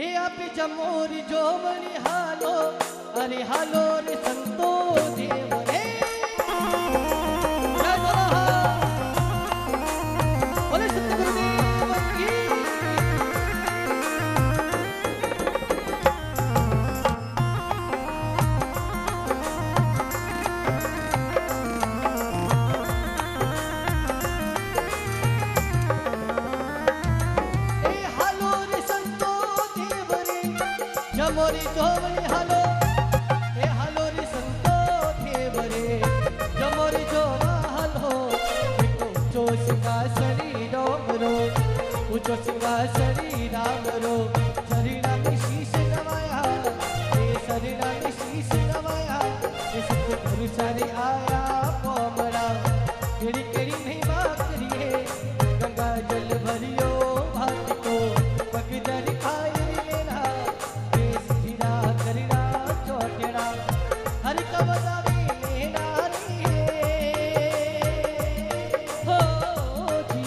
हे आप जमोरी जोमनी हालो, अरे हालो रे संतो देव रे। जय बोला बोले सत्य गुरुदेव की। जमोरी जोमनी हालो, ए हालो रे संतो देव रे। जमोरी जोमा हालो, ऊंचो सिंगा शरीराम रो, ऊंचो सिंगा शरीराम रो। शरीरा में शीश नवाया, ए शरीरा में शीश नवाया। ए सतगुरु सारे आया पोमड़ा, केड़ी केड़ी महिमा करिए। गंगा जल भरियो भात को, पगदर खाई हरि का बतावे नारी हो जी।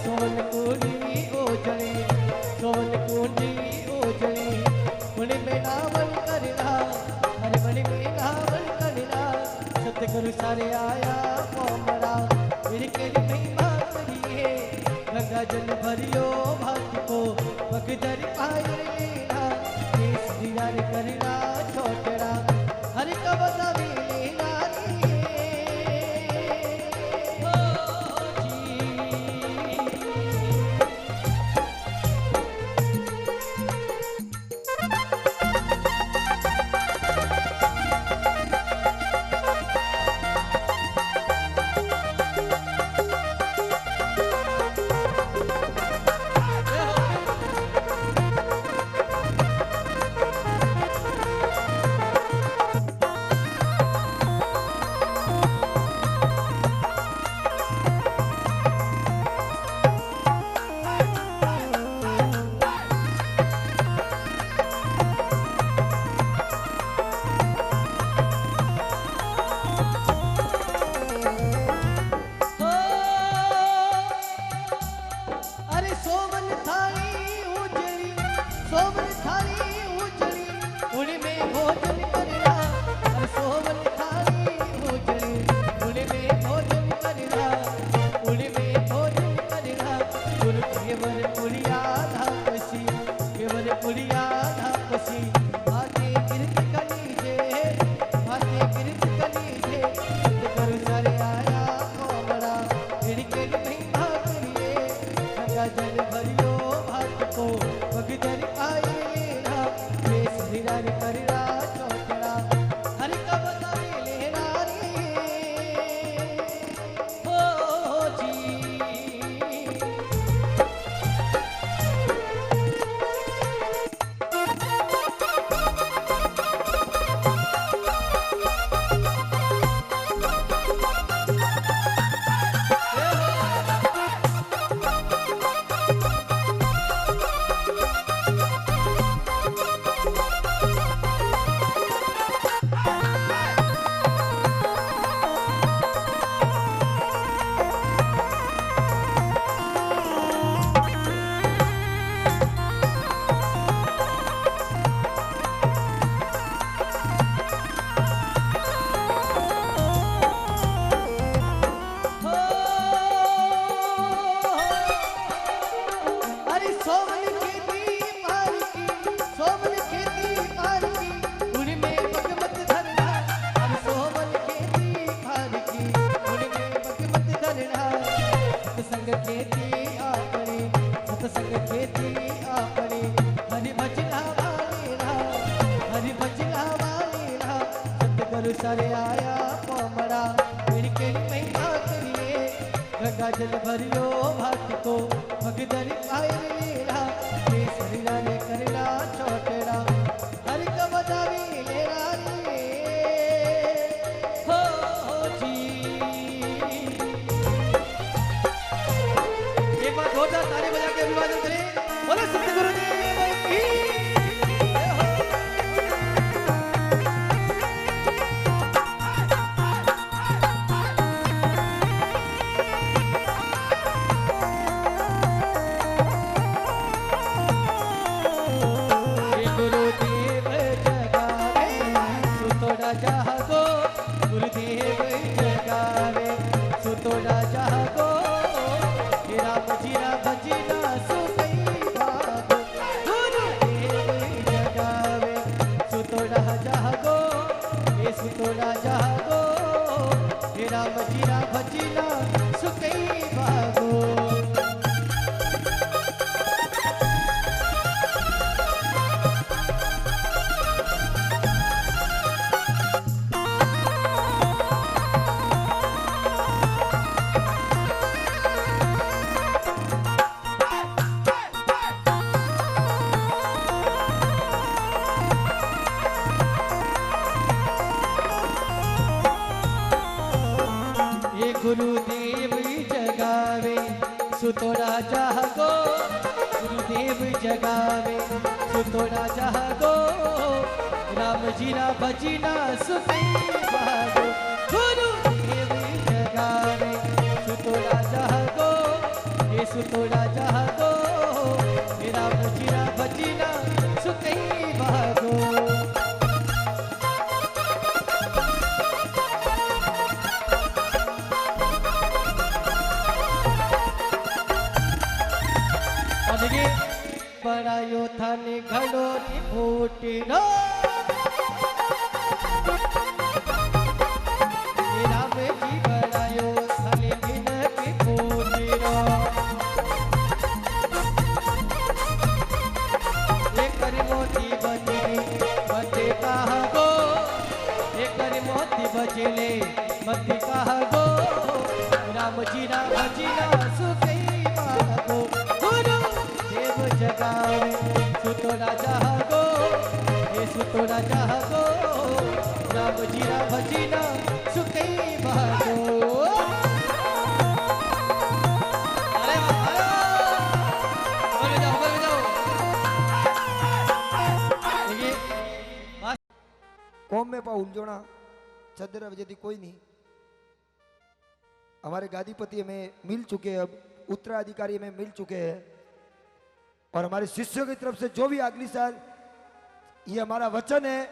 सोन कुंडी ओजड़ी, सोन कुंडी ओजड़ी। मुनि में नावन करना, हरे मणि में नावन करना। सतगुरु सारे आया पोमड़ा, मेरी केरी महिमा करिए। गंगा जल भरियो भात को, पगदर पाई लेना। देश दीदार करना छोटड़ा, हरि का बतावे नारी थारू सारे आया कोमड़ा केड़ी महिमा करिए गंगा जल भरियो भात को भगदन पाए लीला ये शरीरा ने करला चौटेड़ा हर का बजावी लेरा रे हो जी। एक बार जोरदार ताली बजा के अभिवादन करें। बोले सतगुरु देव की गुरुदेव जगावे सुतोड़ा जागो राम जीरा भजना सुकई भागो गुरुदेव जगावे सुतोड़ा जागो ये सुतोड़ा जागो राम जीरा भजना सुकई भागो। गुरुदेव जगावे सुतोड़ा जागो गुरुदेव जगावे सुतोड़ा जागो राम जीरा भजना सुखी भागो गुरुदेव जगावे सुतोड़ा जागो ये सुतोड़ा जागो राम जीरा भजना सुखी भागो। बड़ायो थाने घड़ोरी फूटी रो राम जी बड़ायो थाने दिन की फूटी रो एक मोती बजले बजे कहा गो एक मोती बजले मती कहा गो राम जी राम सुखई भागो गुरु देव जगावे सुतोड़ा जागो ये सुतोड़ा जागो राम जीरा भजना सुखई भागो। अरे बोले जाओ कौम में पा उलझोना छदर वजह कोई नहीं। हमारे गादीपति में मिल चुके हैं, अब उत्तराधिकारी में मिल चुके हैं और हमारे शिष्यों की तरफ से जो भी अगली साल ये हमारा वचन है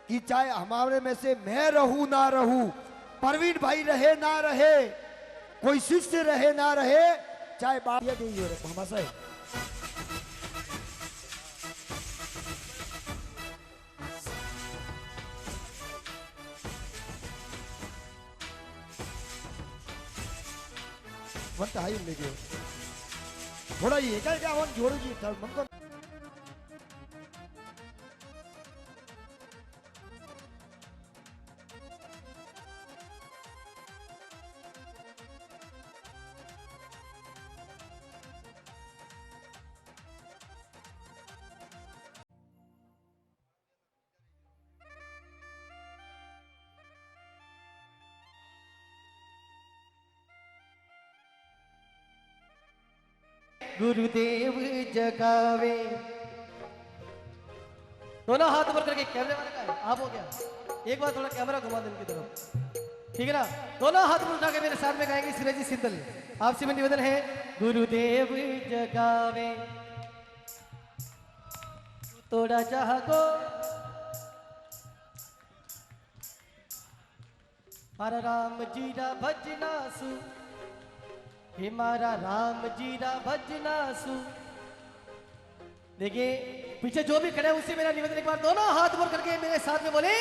कि चाहे हमारे में से मैं रहूं ना रहूं, परवीन भाई रहे ना रहे, कोई शिष्य रहे ना रहे, चाहे बात ये नहीं हो रहे हमारा है। वंत हाई ले गयो थोड़ा ये क्या वन जोड़ जी चल मन को गुरुदेव जगावे दोनों हाथ ऊपर करके कैमरे वाले का है आप हो गया एक बार थोड़ा कैमरा घुमा दे उनकी तरफ ठीक है ना। दोनों हाथ ऊपर उठा के मेरे साथ में गाएंगे सिराजी सिंदल। आपसे मेरा निवेदन है गुरुदेव जगावे तोड़ा जागो मारा राम जीरा भजना सु हे मारा राम जीरा भजना सु। देखिए पीछे जो भी खड़े हैं उससे मेरा निवेदन एक बार दोनों हाथ ऊपर करके मेरे साथ में बोले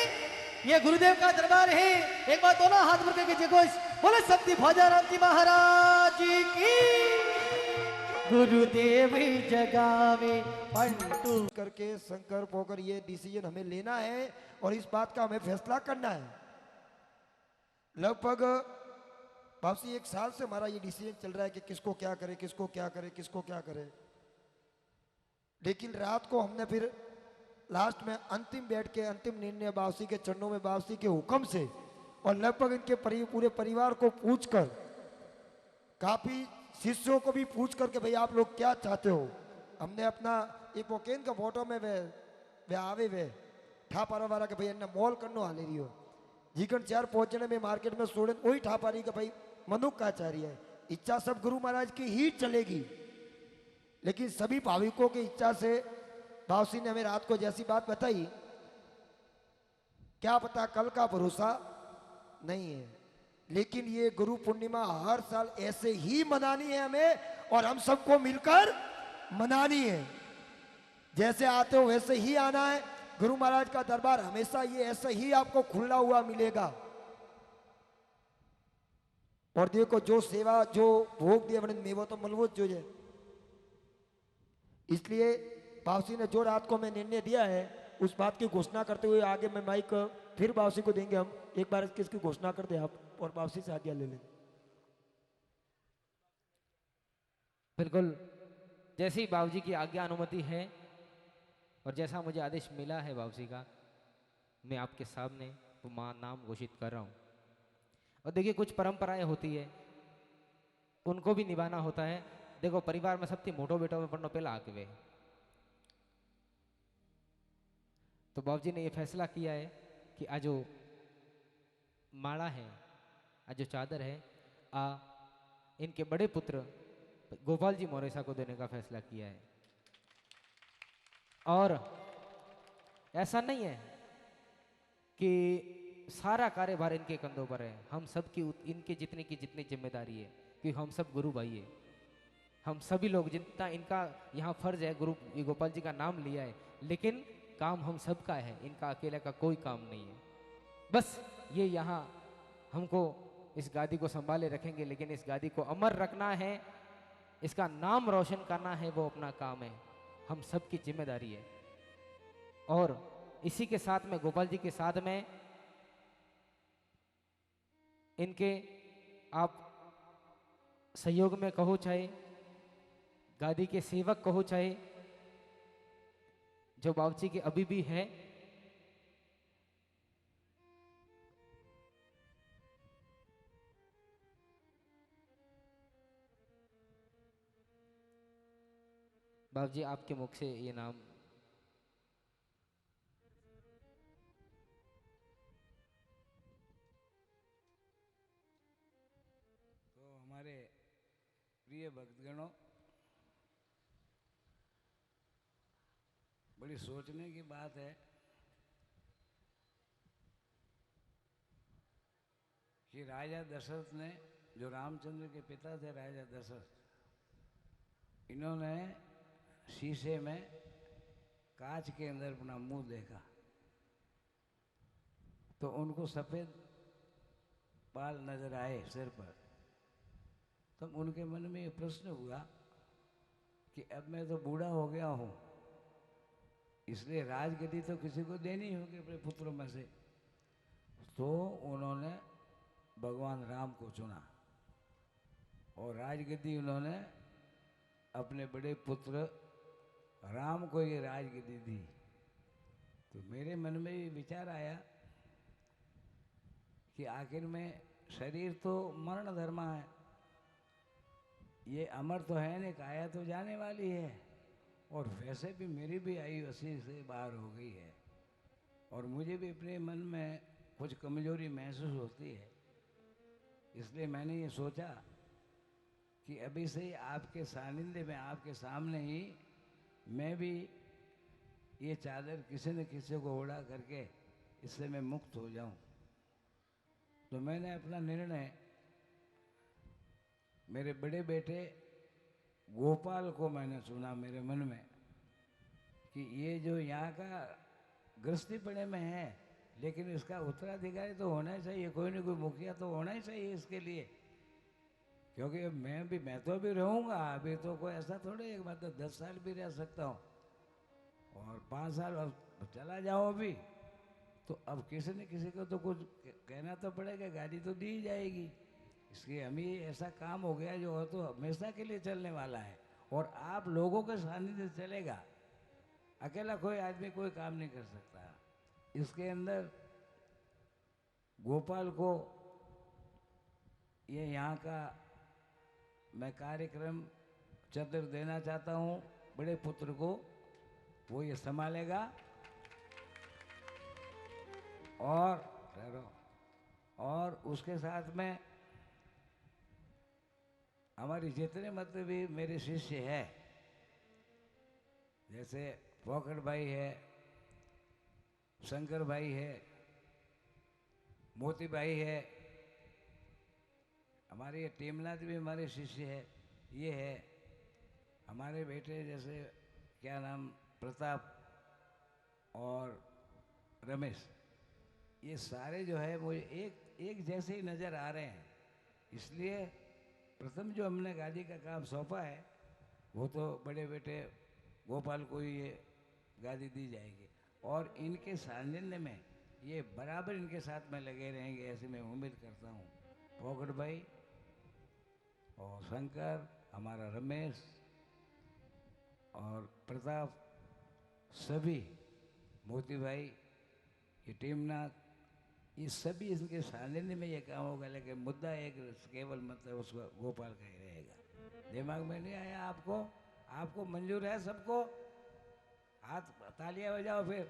ये गुरुदेव का दरबार है। एक बार दोनों हाथ ऊपर करके जय घोष बोले सत्य भोजाराम जी महाराज की गुरुदेव जगावे पंटू करके संकल्प होकर ये डिसीजन हमें लेना है और इस बात का हमें फैसला करना है। लगभग वापसी 1 साल से हमारा ये डिसीजन चल रहा है कि किसको क्या करे, किसको क्या करे, किसको क्या करे। लेकिन रात को हमने फिर लास्ट में अंतिम बैठ के अंतिम निर्णय बावसी के चरणों में, बावसी के हुक्म से और लगभग इनके पूरे परिवार को पूछकर, काफी शिष्यों को भी पूछ कर के भाई आप लोग क्या चाहते हो, हमने अपना एक वोकेन का फोटो में वे आवे वे ठापारा वाला के भाई इन्हें मॉल करनो हाले रही हो जीकन 4 पहुंचने में मार्केट में स्टूडेंट वही ठापा रही कि भाई मनुक का चाह रही है। इच्छा सब गुरु महाराज की ही चलेगी, लेकिन सभी भाविकों की इच्छा से बावसी ने हमें रात को जैसी बात बताई, क्या पता कल का भरोसा नहीं है, लेकिन ये गुरु पूर्णिमा हर साल ऐसे ही मनानी है हमें और हम सबको मिलकर मनानी है। जैसे आते हो वैसे ही आना है। गुरु महाराज का दरबार हमेशा ये ऐसे ही आपको खुला हुआ मिलेगा। और देखो जो सेवा जो भोग दिया में वो तो मलबूत जो है। इसलिए बावसी ने जो रात को मैं निर्णय दिया है उस बात की घोषणा करते हुए आगे मैं माइक फिर बावसी को देंगे। हम एक बार किसकी घोषणा कर दे आप और बावसी से आज्ञा ले लें। बिल्कुल, जैसी बाबूजी की आज्ञा अनुमति है और जैसा मुझे आदेश मिला है बाबूजी का, मैं आपके सामने वो नाम घोषित कर रहा हूँ। और देखिए कुछ परंपराएं होती है उनको भी निभाना होता है। देखो परिवार में सबसे मोटो बेटो में पढ़नो पहला आके वे, तो बाबूजी ने ये फैसला किया है कि आज जो माला है, आज जो चादर है, इनके बड़े पुत्र गोपाल जी मोरेसा को देने का फैसला किया है। और ऐसा नहीं है कि सारा कार्यभार इनके कंधों पर है, हम सब की इनके जितने की जितनी जिम्मेदारी है, क्योंकि हम सब गुरु भाई है। हम सभी लोग जितना इनका यहाँ फर्ज है, गुरु गोपाल जी का नाम लिया है, लेकिन काम हम सबका है, इनका अकेले का कोई काम नहीं है। बस ये यहाँ हमको इस गादी को संभाले रखेंगे, लेकिन इस गादी को अमर रखना है, इसका नाम रोशन करना है, वो अपना काम है, हम सबकी जिम्मेदारी है। और इसी के साथ में गोपाल जी के साथ में इनके आप सहयोग में कहो, चाहे गादी के सेवक कहो, चाहे जो बाबूजी के अभी भी है, बाबूजी आपके मुख से ये नाम तो हमारे प्रिय भक्तगणों, बड़ी सोचने की बात है कि राजा दशरथ ने, जो रामचंद्र के पिता थे राजा दशरथ, इन्होंने शीशे में कांच के अंदर अपना मुंह देखा तो उनको सफेद बाल नजर आए सिर पर। तब उनके मन में ये प्रश्न हुआ कि अब मैं तो बूढ़ा हो गया हूँ, इसलिए राजगद्दी तो किसी को देनी होगी अपने पुत्रों में से। तो उन्होंने भगवान राम को चुना और राजगद्दी उन्होंने अपने बड़े पुत्र राम को ये राजगद्दी दी। तो मेरे मन में ये विचार आया कि आखिर में शरीर तो मरण धर्मा है, ये अमर तो है नहीं, काया तो जाने वाली है, और वैसे भी मेरी भी आयु 80 से बाहर हो गई है और मुझे भी अपने मन में कुछ कमजोरी महसूस होती है। इसलिए मैंने ये सोचा कि अभी से ही आपके सानिध्य में, आपके सामने ही मैं भी ये चादर किसी न किसी को ओढ़ा करके इससे मैं मुक्त हो जाऊं। तो मैंने अपना निर्णय मेरे बड़े बेटे गोपाल को मैंने सुना मेरे मन में कि ये जो यहाँ का गृहस्थी पड़े में है, लेकिन इसका उत्तराधिकारी तो होना ही चाहिए, कोई ना कोई मुखिया तो होना ही चाहिए इसके लिए, क्योंकि मैं तो अभी रहूँगा। अभी तो कोई ऐसा थोड़े एक बात, 10 साल भी रह सकता हूँ और 5 साल चला जाओ अभी, तो अब किसी न किसी को तो कुछ कहना तो पड़ेगा, गाली तो दी जाएगी। इसलिए हम ही ऐसा काम हो गया जो तो हमेशा के लिए चलने वाला है और आप लोगों के सानिध्य से चलेगा। अकेला कोई आदमी कोई काम नहीं कर सकता। इसके अंदर गोपाल को ये यहाँ का मैं कार्यक्रम चतर देना चाहता हूँ, बड़े पुत्र को, वो ये संभालेगा। और उसके साथ में हमारी जितने मतलब भी मेरे शिष्य है, जैसे पोकट भाई है, शंकर भाई है, मोती भाई है, हमारे ये टीमनाथ भी हमारे शिष्य है, ये है हमारे बेटे जैसे क्या नाम प्रताप और रमेश, ये सारे जो है वो एक जैसे ही नज़र आ रहे हैं। इसलिए प्रथम जो हमने गादी का काम सौंपा है वो तो बड़े बेटे गोपाल को ही ये गादी दी जाएगी और इनके सानिध्य में ये बराबर इनके साथ में लगे रहेंगे, ऐसे मैं उम्मीद करता हूँ। पोकट भाई और शंकर, हमारा रमेश और प्रताप, सभी मोती भाई, ये टीमनाथ, ये सभी इनके सानिध्य में ये काम होगा। लेकिन मुद्दा एक केवल मतलब उसका गोपाल का ही रहेगा। दिमाग में नहीं आया आपको? आपको मंजूर है सबको? हाथ तालियां बजाओ फिर,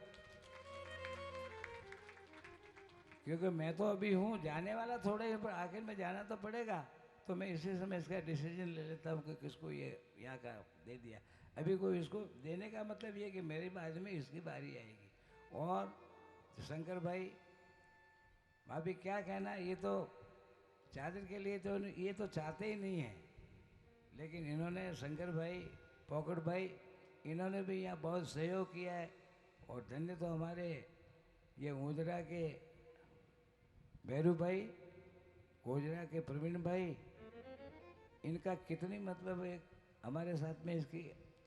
क्योंकि मैं तो अभी हूँ जाने वाला, थोड़े पर आखिर में जाना तो पड़ेगा। तो मैं इसी समय इसका डिसीजन ले लेता हूँ कि किसको ये यहाँ का दे दिया। अभी कोई इसको देने का मतलब ये कि मेरे बाद में इसकी बारी आएगी। और शंकर भाई, अभी क्या कहना, ये तो चादर के लिए तो ये तो चाहते ही नहीं है, लेकिन इन्होंने शंकर भाई, पोकट भाई, इन्होंने भी यहाँ बहुत सहयोग किया है। और धन्य तो हमारे ये ऊंजरा के भैरू भाई, कोजरा के प्रवीण भाई, इनका कितनी मतलब एक हमारे साथ में इसकी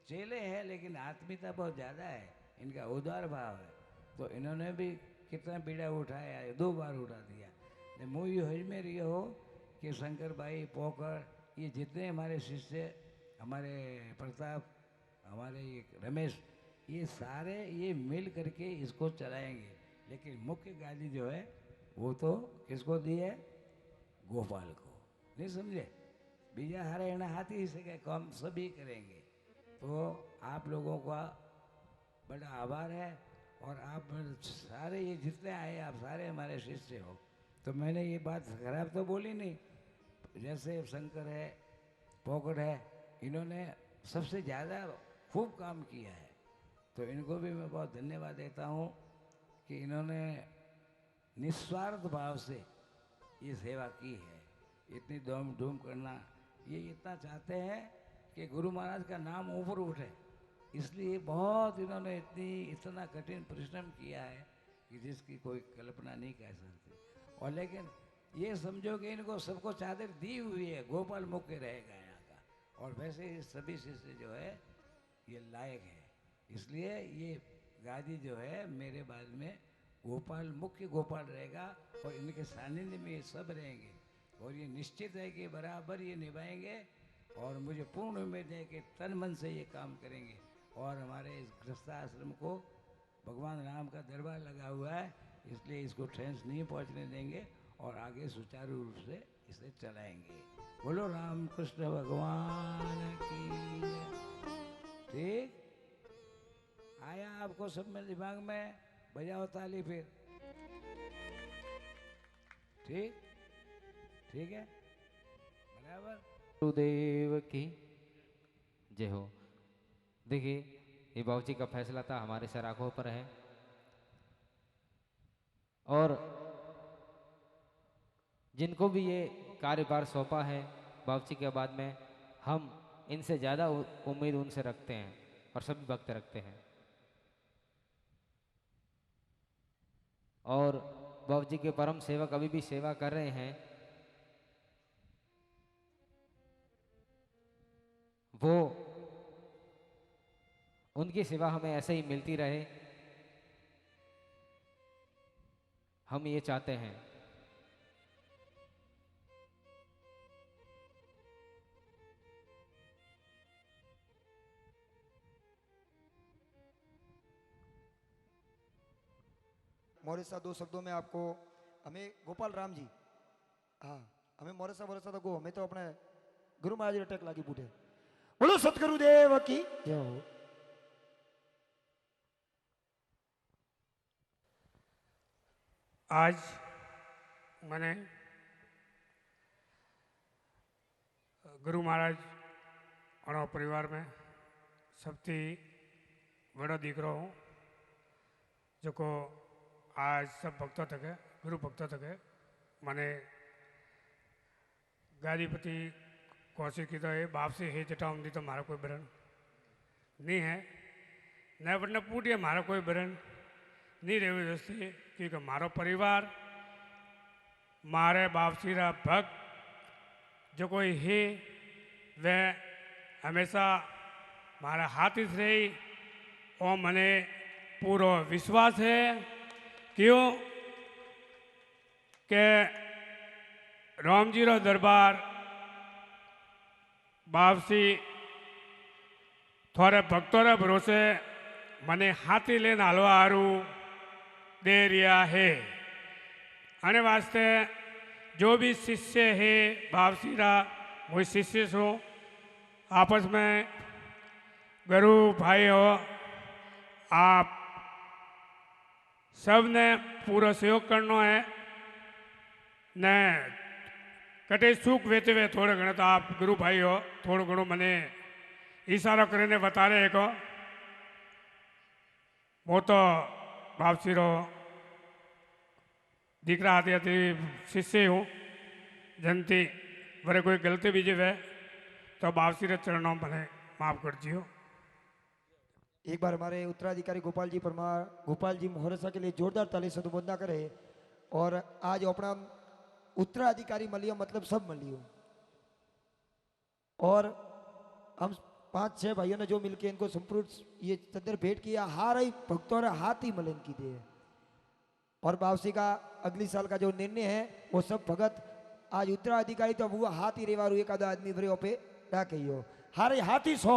चेले हैं, लेकिन आत्मीयता बहुत ज़्यादा है, इनका उदार भाव है। तो इन्होंने भी कितना बीड़ा उठाया है, 2 बार उठा दिया। मुझे हज में रही हो कि शंकर भाई, पोकर, ये जितने हमारे शिष्य, हमारे प्रताप, हमारे ये रमेश, ये सारे ये मिल करके इसको चलाएंगे। लेकिन मुख्य गाली जो है वो तो किसको दी है? गोपाल को। नहीं समझे? बीजा हारे एना हाथी से के काम सभी करेंगे। तो आप लोगों का बड़ा आभार है और आप सारे ये जितने आए आप सारे हमारे शिष्य हो। तो मैंने ये बात खराब तो बोली नहीं। जैसे शंकर है, पोकट है, इन्होंने सबसे ज़्यादा खूब काम किया है, तो इनको भी मैं बहुत धन्यवाद देता हूँ कि इन्होंने निस्वार्थ भाव से ये सेवा की है। इतनी धूम धूम करना, ये इतना चाहते हैं कि गुरु महाराज का नाम ऊपर उठे, इसलिए बहुत इन्होंने इतना कठिन परिश्रम किया है कि जिसकी कोई कल्पना नहीं कर सकती। और लेकिन ये समझो कि इनको सबको चादर दी हुई है, गोपाल मुख्य रहेगा यहाँ का। और वैसे ही सभी शिष्य जो है ये लायक है, इसलिए ये गादी जो है मेरे बाद में गोपाल मुख्य गोपाल रहेगा और इनके सानिध्य में ये सब रहेंगे। और ये निश्चित है कि बराबर ये निभाएंगे और मुझे पूर्ण उम्मीद है कि तन मन से ये काम करेंगे। और हमारे इस गृहस्थाश्रम को भगवान राम का दरबार लगा हुआ है, इसलिए इसको ठेस नहीं पहुंचने देंगे और आगे सुचारू रूप से इसे चलाएंगे। बोलो राम कृष्ण भगवान की जय। ठीक आया आपको सब में दिमाग में? बजाओ ताली फिर। ठीक ठीक है, बराबर। गुरुदेव की जय हो। देखिए, ये बाबूजी का फैसला था, हमारे सर आंखों पर है। और जिनको भी ये कार्यभार सौंपा है बाबूजी के बाद में, हम इनसे ज़्यादा उम्मीद उनसे रखते हैं और सभी भक्त रखते हैं। और बाबूजी के परम सेवक अभी भी सेवा कर रहे हैं। वो उनकी सेवा हमें ऐसे ही मिलती रहे। हम ये चाहते हैं। मोरे साहब 2 शब्दों में आपको, हमें गोपाल राम जी, हाँ हमें मोरे साहब तो गो, हमें तो अपने गुरु महाराज अटैक लागी बूढ़े। बोलो सतगुरुदेव की जय हो। आज मैंने गुरु महाराज और परिवार में सबसे बड़ा दीकरो हूँ, जो को आज सब भक्तों तक है, गुरु भक्तों तक है। मैंने गादीपति कोशिश की तो ये बाप से है जटाऊंगी तो हमारा कोई बरन नहीं है, न वरना पूछिए हमारा कोई बरन नहीं रहे दोस्ती, क्योंकि हमारा परिवार मारे बाप सीरा भक्त जो कोई है वह हमेशा हमारा हाथ इस रही और मने पूरा विश्वास है। क्यों के राम जी रो दरबार बापसी थोड़े भक्तों रे भरोसे मने हाथी लेने हलवा हारू दे रिया है। आने वास्ते जो भी शिष्य है बापसी रा वही शिष्य सो आपस में गुरु भाई हो, आप सबने पूरा सहयोग करना है न कटे सुख वेते हुए थोड़े घणे तो आप गुरु भाई हो थोड़ो घणो मने इशारा करने बता रहे को वो तो बापसी रो दीकरा आती आती शिष्य हूँ जनती वरे कोई गलती भी जीवे तो बापसी रे चरणों मने माफ कर जियो। एक बार हमारे उत्तराधिकारी गोपाल जी परमार, गोपाल जी मोहरसा के लिए जोरदार ताली से वंदना करे। और आज अपना उत्तराधिकारी मलियो मतलब सब मलियो, और हम 5-6 भाइयों ने जो मिलके इनको संपूर्ण ये चद्दर भेंट किया, हार ही भक्तों ने हाथ ही मलिन की दे। और वापसी का अगली साल का जो निर्णय है वो सब भगत आज उत्तराधिकारी तो वो हाथ ही रेवारू एक आधा आदमी भरे पे डाके हो, हार ही हाथी सो,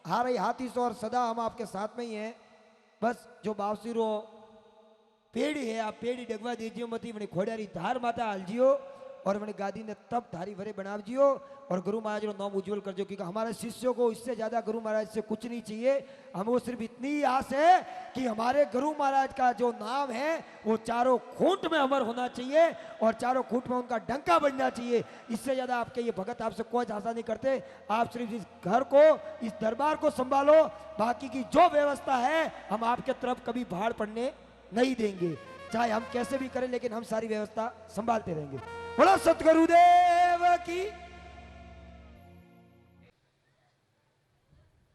हार ही हाथी सो। और सदा हम आपके साथ में ही हैं। बस जो बावसी रो पेड़ी है आप पेड़ी डगवा दीजियो मती मैंने खोड़ियारी धार माता हालजियो और मैंने गादी ने तब धारी भरे बनावजियो और गुरु महाराज को नाम उज्जवल कर जो, क्योंकि हमारे शिष्यों को इससे ज्यादा गुरु महाराज से कुछ नहीं चाहिए। हमको सिर्फ इतनी ही आस है कि हमारे गुरु महाराज का जो नाम है वो चारों खूंट में अमर होना चाहिए और चारों खूंट में उनका डंका बनना चाहिए। इससे ज्यादा आपके ये भगत आपसे कोई आशा नहीं करते। आप सिर्फ इस घर को, इस दरबार को संभालो, बाकी की जो व्यवस्था है हम आपके तरफ कभी भाड़ पड़ने नहीं देंगे, चाहे हम कैसे भी करें, लेकिन हम सारी व्यवस्था संभालते रहेंगे। बोलो सतगुरुदेव की।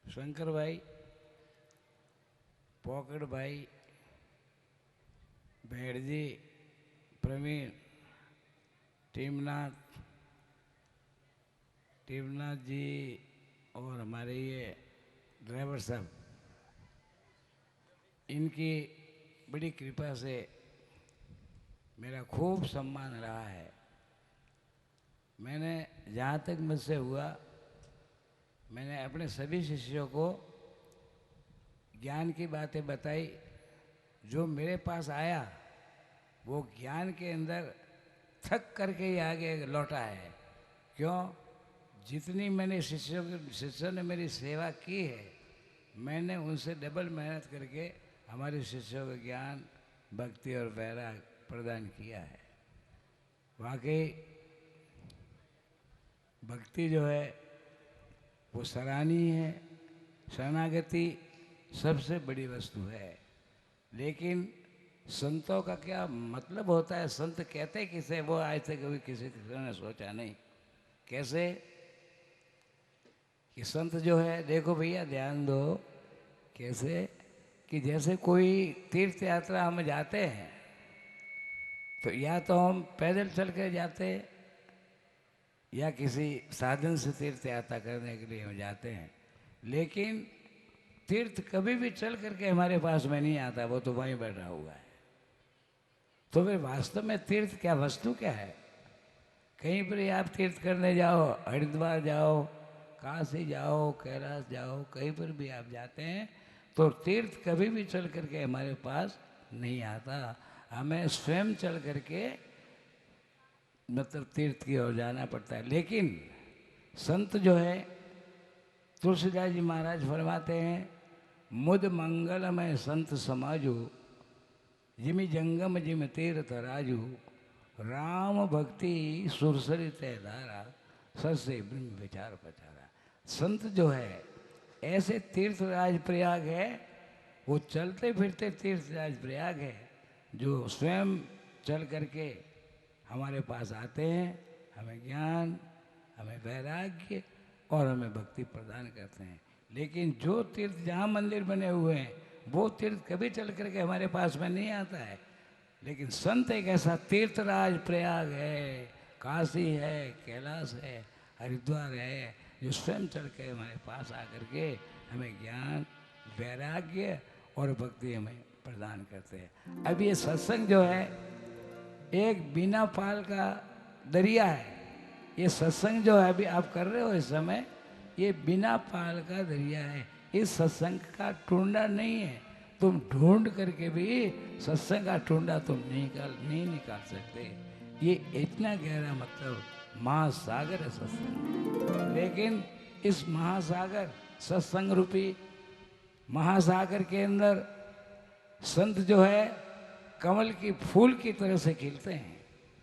शंकर भाई, पॉकेट भाई, भेड़ जी, प्रवीण, टीमनाथ जी और हमारे ये ड्राइवर साहब, इनकी बड़ी कृपा से मेरा खूब सम्मान रहा है। मैंने जहाँ तक मुझसे हुआ मैंने अपने सभी शिष्यों को ज्ञान की बातें बताई। जो मेरे पास आया वो ज्ञान के अंदर थक करके ही आगे लौटा है। क्यों? जितनी मैंने शिष्यों ने मेरी सेवा की है, मैंने उनसे डबल मेहनत करके हमारे शिष्यों को ज्ञान, भक्ति और वैराग प्रदान किया है। वाकई भक्ति जो है वो सराहनीय है। शरणागति सबसे बड़ी वस्तु है। लेकिन संतों का क्या मतलब होता है, संत कहते किसे, वो आज तक कभी किसी ने सोचा नहीं। कैसे कि संत जो है, देखो भैया ध्यान दो, कैसे कि जैसे कोई तीर्थ यात्रा हम जाते हैं तो या तो हम पैदल चल कर जाते या किसी साधन से तीर्थ यात्रा करने के लिए हम जाते हैं। लेकिन तीर्थ कभी भी चल करके हमारे पास में नहीं आता, वो तो वहीं बैठा हुआ है। तो फिर वास्तव में तीर्थ क्या वस्तु क्या है? कहीं पर ही आप तीर्थ करने जाओ, हरिद्वार जाओ, काशी जाओ, कैलाश जाओ, कहीं पर भी आप जाते हैं तो तीर्थ कभी भी चल करके हमारे पास नहीं आता। हमें स्वयं चल करके मतलब तीर्थ की ओर जाना पड़ता है। लेकिन संत जो है, तुलसीदास जी महाराज फरमाते हैं, मुद मंगलमय संत समाजो, जिमि जंगम जिम तीर्थ राजू, राम भक्ति सुरसरी तय धारा, सरसे ब्रह्म विचार पचारा। संत जो है ऐसे तीर्थराज प्रयाग है, वो चलते फिरते तीर्थराज प्रयाग है, जो स्वयं चल करके हमारे पास आते हैं, हमें ज्ञान, हमें वैराग्य और हमें भक्ति प्रदान करते हैं। लेकिन जो तीर्थ जहाँ मंदिर बने हुए हैं वो तीर्थ कभी चल करके हमारे पास में नहीं आता है। लेकिन संत एक ऐसा तीर्थराज प्रयाग है, काशी है, कैलाश है, हरिद्वार है, जो स्वयं चल के हमारे पास आकर के हमें ज्ञान, वैराग्य और भक्ति हमें प्रदान करते हैं। अब ये सत्संग जो है एक बिना पाल का दरिया है। ये सत्संग जो है अभी आप कर रहे हो इस समय, ये बिना पाल का दरिया है। इस सत्संग का टूंडा नहीं है। तुम ढूंढ करके भी सत्संग का टूंडा तुम नहीं निकाल सकते। ये इतना गहरा मतलब महासागर है सत्संग। लेकिन इस महासागर, सत्संग रूपी महासागर के अंदर संत जो है कमल की फूल की तरह से खिलते हैं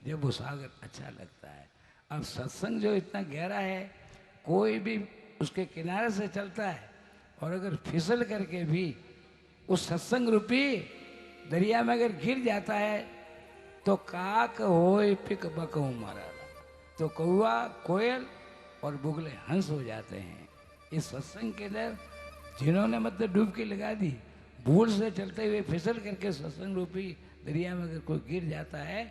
जब वो सागर अच्छा लगता है। अब सत्संग जो इतना गहरा है, कोई भी उसके किनारे से चलता है और अगर फिसल करके भी उस सत्संग रूपी दरिया में अगर गिर जाता है तो काक होए पिक बकऊ मारा, तो कौआ, कोयल और बुगले हंस हो जाते हैं। इस सत्संग के अंदर जिन्होंने मतलब डुबकी लगा दी, भूल से चलते हुए फिसल करके सत्संग रूपी दरिया में अगर कोई गिर जाता है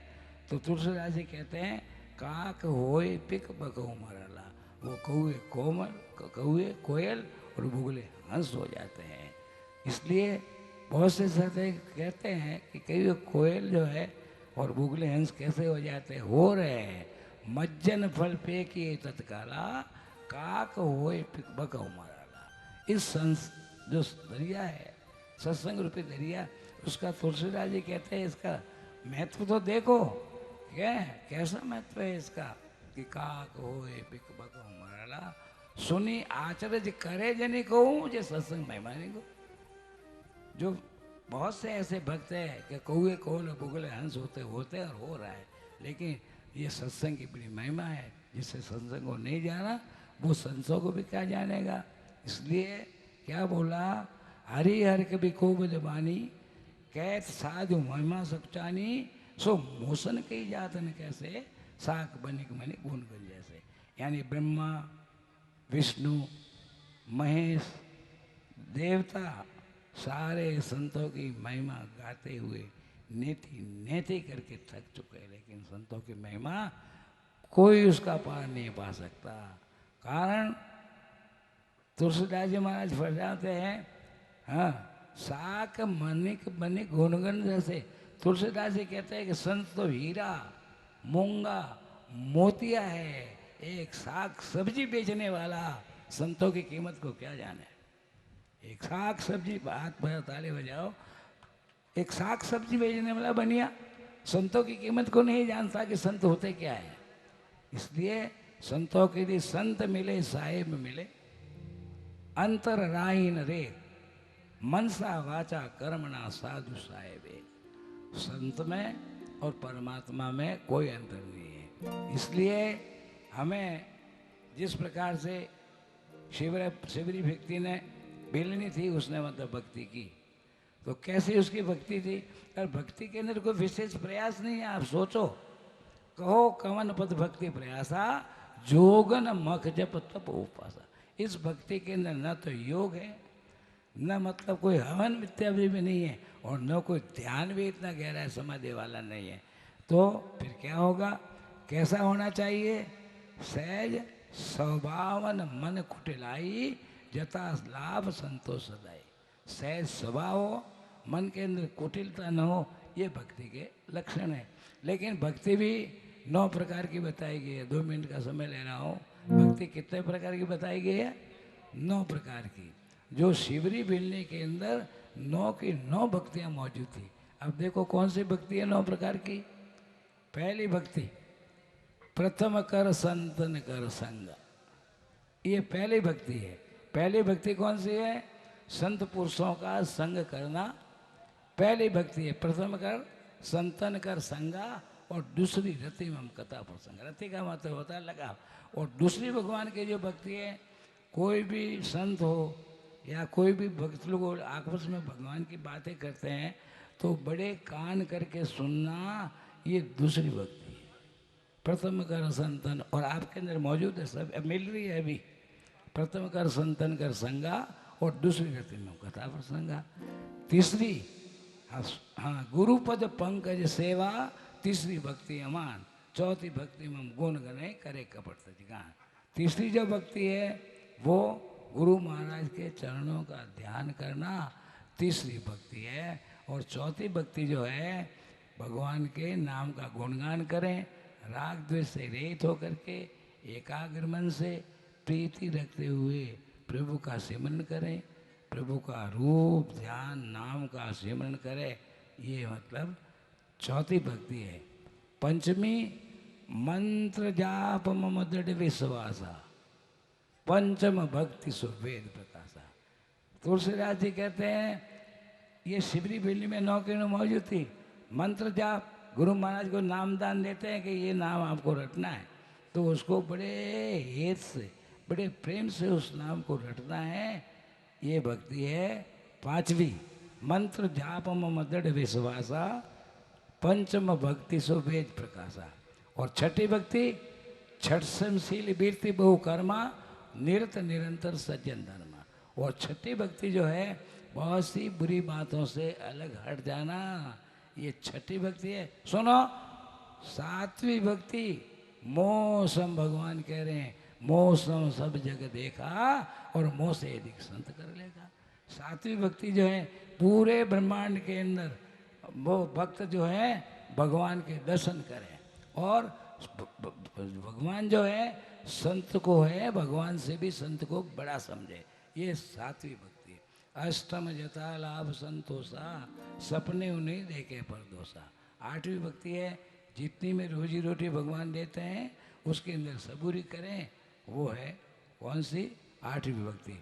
तो तुलसीदास जी कहते हैं काक होए पिक बकऊ माराला, वो कौए कोमल, कौए कोयल और बुगले हंस हो जाते हैं। इसलिए बहुत से संत कहते हैं कि कई कोयल जो है और बुगले हंस कैसे हो जाते हैं, हो रहे हैं। मज्जन फल पे किए तत्काला, काक होए पिक बकऊ माराला। इस जो दरिया है, सत्संग रूपी दरिया, उसका तुलसीदास जी कहते हैं इसका महत्व तो देखो, क्या कैसा महत्व है इसका कि काक होए पिक बकऊ माराला, सुनी आचरज करे जनी कहूँ मुझे सत्संग महिमानी को। जो बहुत से ऐसे भक्त हैं कि कौए कोल बुगले हंस होते होते और हो रहा है, लेकिन ये सत्संग की बड़ी महिमा है। जिससे सत्संग को नहीं जाना वो संतों को भी क्या जानेगा। इसलिए क्या बोला, हरि हर कभी खूब जबानी, कैत साधु महिमा सचानी, सो मोशन कई जात न कैसे, साक बनिक मनि गुण गुण जैसे। यानी ब्रह्मा, विष्णु, महेश, देवता सारे संतों की महिमा गाते हुए नेति नेति करके थक चुके हैं, लेकिन संतों की महिमा कोई उसका पार नहीं पा सकता। कारण तुलसीदास जी महाराज फरमाते हैं, हाँ, साक मनिक बनिक गुणगन जैसे। तुलसीदास जी कहते हैं कि संत तो हीरा, मूंगा, मोतिया है, एक साग सब्जी बेचने वाला संतों की कीमत को क्या जाने। एक साग सब्जी, हाथ भर ताले बजाओ, एक साग सब्जी बेचने वाला बनिया संतों की कीमत को नहीं जानता कि संत होते क्या है। इसलिए संतों के लिए संत मिले साहेब मिले, अंतर राही न रे, मनसा वाचा कर्मणा साधु साहेब। संत में और परमात्मा में कोई अंतर नहीं है। इसलिए हमें जिस प्रकार से शिवरी व्यक्ति ने बेलनी थी, उसने मतलब भक्ति की, तो कैसी उसकी भक्ति थी। और भक्ति के अंदर कोई विशेष प्रयास नहीं है। आप सोचो, कहो कवन पद भक्ति प्रयासा, जोगन मख जप तप उपासा। इस भक्ति के अंदर न तो योग है, न मतलब कोई हवन विद्या भी नहीं है, और न कोई ध्यान भी इतना गहरा समाधि वाला नहीं है। तो फिर क्या होगा, कैसा होना चाहिए, सहज स्वभावन मन कुटिलाई, जता लाभ संतोष सदाई। सहज स्वभाव हो, मन के अंदर कुटिलता न हो, ये भक्ति के लक्षण है। लेकिन भक्ति भी 9 प्रकार की बताई गई है। 2 मिनट का समय ले रहा हूँ। भक्ति कितने प्रकार की बताई गई है? 9 प्रकार की। जो शिवरी भिलनी के अंदर 9 की 9 भक्तियाँ मौजूद थी। अब देखो कौन सी भक्ति है 9 प्रकार की। पहली भक्ति, प्रथम कर संतन कर संग, ये पहली भक्ति है। पहली भक्ति कौन सी है? संत पुरुषों का संग करना पहली भक्ति है। प्रथम कर संतन कर संगा, और दूसरी रति में कथा प्रसंग। रति का मतलब होता है लगाव। और दूसरी भगवान की जो भक्ति है, कोई भी संत हो या कोई भी भक्त लोग आपस में भगवान की बातें करते हैं तो बड़े कान करके सुनना, ये दूसरी भक्ति है। प्रथम कर संतन, और आपके अंदर मौजूद है, सब मिल रही है अभी। प्रथम कर संतन कर संगा, और दूसरी रति में कथा प्रसंगा। तीसरी, हाँ, गुरुपद पंकज सेवा, तीसरी भक्ति अमान। चौथी भक्ति में गुण गने करे कपट गान। तीसरी जो भक्ति है वो गुरु महाराज के चरणों का ध्यान करना, तीसरी भक्ति है। और चौथी भक्ति जो है, भगवान के नाम का गुणगान करें, राग द्वेष से रहित होकर के एकाग्र मन से प्रीति रखते हुए प्रभु का सिमरन करें, प्रभु का रूप ध्यान नाम का सिमरन करें। ये मतलब चौथी भक्ति है। पंचमी, मंत्र जाप मम दृढ़ विश्वासा, पंचम भक्ति सुवेद प्रकाशा। तुलसीदास जी कहते हैं ये शिवरी भिलनी में 9 की 9 मौजूद थी। मंत्र जाप, गुरु महाराज को नामदान देते हैं कि ये नाम आपको रटना है, तो उसको बड़े हेत से बड़े प्रेम से उस नाम को रटना है। ये भक्ति है। पांचवी, मंत्र जाप मम दृढ़ विश्वासा, पंचम भक्ति सो वेद प्रकाशा। और छठी भक्ति, छठ संशील वीरति बहु कर्मा, निरत निरंतर सज्जन धर्मा। और छठी भक्ति जो है, बहुत सी बुरी बातों से अलग हट जाना, ये छठी भक्ति है। सुनो, सातवीं भक्ति मौसम, भगवान कह रहे हैं मौसम सब जग देखा, और मोह से अधिक संत कर लेगा। सातवीं भक्ति जो है, पूरे ब्रह्मांड के अंदर वो भक्त जो है भगवान के दर्शन करें, और भगवान जो है संत को है, भगवान से भी संत को बड़ा समझे। ये सातवीं भक्ति है। अष्टम जता लाभ संतोषा, सपने उन्हें देखे पर दोषा। आठवीं भक्ति है, जितनी में रोजी रोटी भगवान देते हैं उसके अंदर सबूरी करें, वो है कौन सी? आठवीं भक्ति।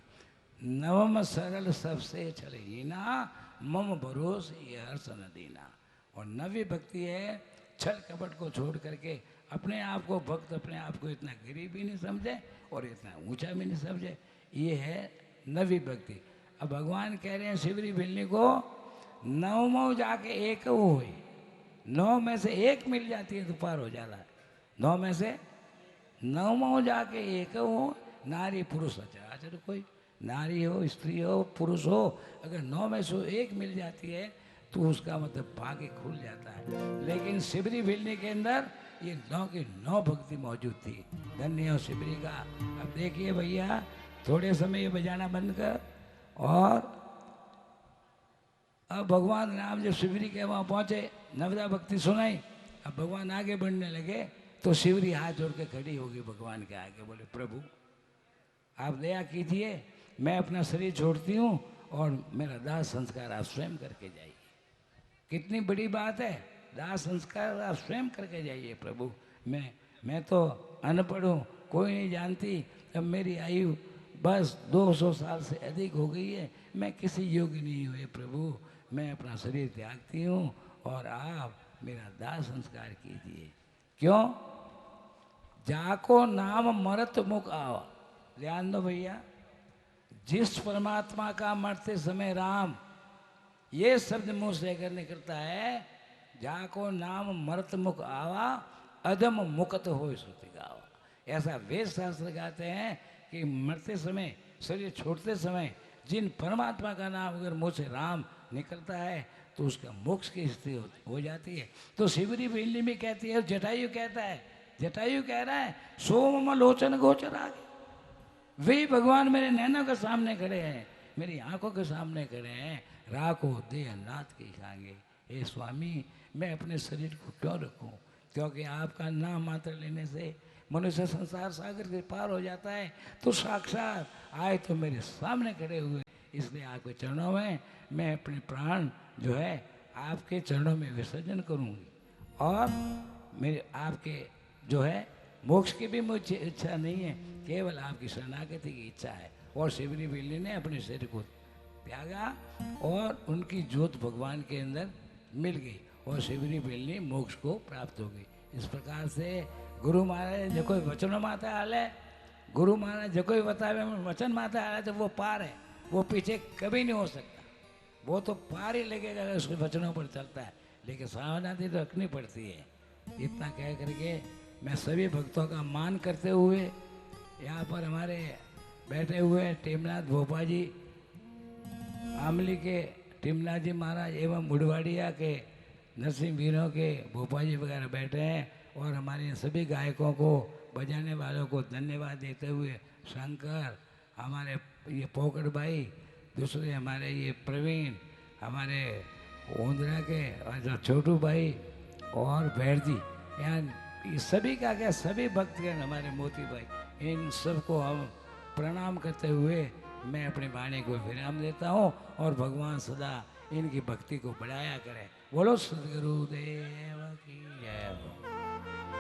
नवम सरल सबसे छल हीना, मम भरोस ये हर्ष न दीना। और नवी भक्ति है, छल कपट को छोड़ करके अपने आप को भक्त, अपने आप को इतना गरीब भी नहीं समझे और इतना ऊंचा भी नहीं समझे। ये है नवी भक्ति। अब भगवान कह रहे हैं शिवरी भिलनी को 9 जाके एक वो हुई, 9 में से एक मिल जाती है तो पार हो जाता है। 9 में से 9 जाके एक हो, नारी पुरुष अचराचर कोई, नारी हो स्त्री हो पुरुष हो, अगर 9 में से एक मिल जाती है तो उसका मतलब भाग्य खुल जाता है। लेकिन शिवरी भिलनी के अंदर ये 9 की 9 भक्ति मौजूद थी। धन्य हो शिवरी का। अब देखिए भैया, थोड़े समय ये बजाना बंद कर, और अब भगवान राम जब शिवरी के वहाँ पहुँचे, नवदा भक्ति सुनाई। अब भगवान आगे बढ़ने लगे तो शिवरी हाथ जोड़ के खड़ी होगी भगवान के आगे, बोले प्रभु आप दया कीजिए, मैं अपना शरीर छोड़ती हूँ और मेरा दाह संस्कार आप स्वयं करके जाइए। कितनी बड़ी बात है, दाह संस्कार आप स्वयं करके जाइए प्रभु। मैं तो अनपढ़ हूँ, कोई नहीं जानती, अब मेरी आयु बस 200 साल से अधिक हो गई है, मैं किसी योग्य नहीं हुए प्रभु, मैं अपना शरीर त्यागती हूँ और आप मेरा दाह संस्कार कीजिए। क्यों? जाको नाम मरत मुख आवा। ध्यान दो भैया, जिस परमात्मा का मरते समय राम ये शब्द मुंह से अगर निकलता है, जाको नाम मरत मुख आवा, अदम मुकत हो श्रुति गावा। ऐसा वेद शास्त्र कहते हैं कि मरते समय, शरीर छोड़ते समय जिन परमात्मा का नाम अगर मुँह से राम निकलता है तो उसका मोक्ष की स्थिति हो जाती है। तो शिवरी भिलनी में कहती है, जटायु कहता है, जटायु कह रहा है सोम लोचन गोचर आगे, वे भगवान मेरे नैनों के सामने खड़े हैं, मेरी आंखों के सामने खड़े हैं, राखो देह नाथ की खाएंगे। हे स्वामी मैं अपने शरीर को क्यों रखूं, क्योंकि आपका नाम मात्र लेने से मनुष्य संसार सागर से पार हो जाता है। तो साक्षात आए तो मेरे सामने खड़े हुए, इसलिए आपके चरणों में मैं अपने प्राण जो है आपके चरणों में विसर्जन करूंगी। और मेरे आपके जो है मोक्ष की भी मुझे इच्छा नहीं है, केवल आपकी शरणागति की इच्छा है। और शिवनी बिल्ली ने अपने शरीर को त्यागा और उनकी ज्योत भगवान के अंदर मिल गई और शिवनी बिल्ली मोक्ष को प्राप्त हो गई। इस प्रकार से गुरु महाराज जो कोई वचनों माता हाले, गुरु महाराज जो कोई बतावे वचन माता हाले तो वो पार है, वो पीछे कभी नहीं हो सकता। वो तो पार ही लगेगा अगर उसके वचनों पर चलता है, लेकिन सावधानी तो रखनी पड़ती है। इतना कह करके मैं सभी भक्तों का मान करते हुए यहाँ पर हमारे बैठे हुए टीमनाथ भोपा जी, आमली के टीमनाथ जी महाराज एवं मुड़वाड़िया के नरसिंह वीरों के भोपा जी वगैरह बैठे हैं, और हमारे सभी गायकों को बजाने वालों को धन्यवाद देते हुए शंकर, हमारे ये पोकट भाई, दूसरे हमारे ये प्रवीण, हमारे ओंदरा के और जो छोटू भाई और भैरजी, यहाँ ये सभी का क्या सभी भक्तगण, हमारे मोती भाई, इन सबको हम प्रणाम करते हुए मैं अपनी वाणी को विराम देता हूँ। और भगवान सदा इनकी भक्ति को बढ़ाया करें। बोलो सदगुरुदेव की जय हो।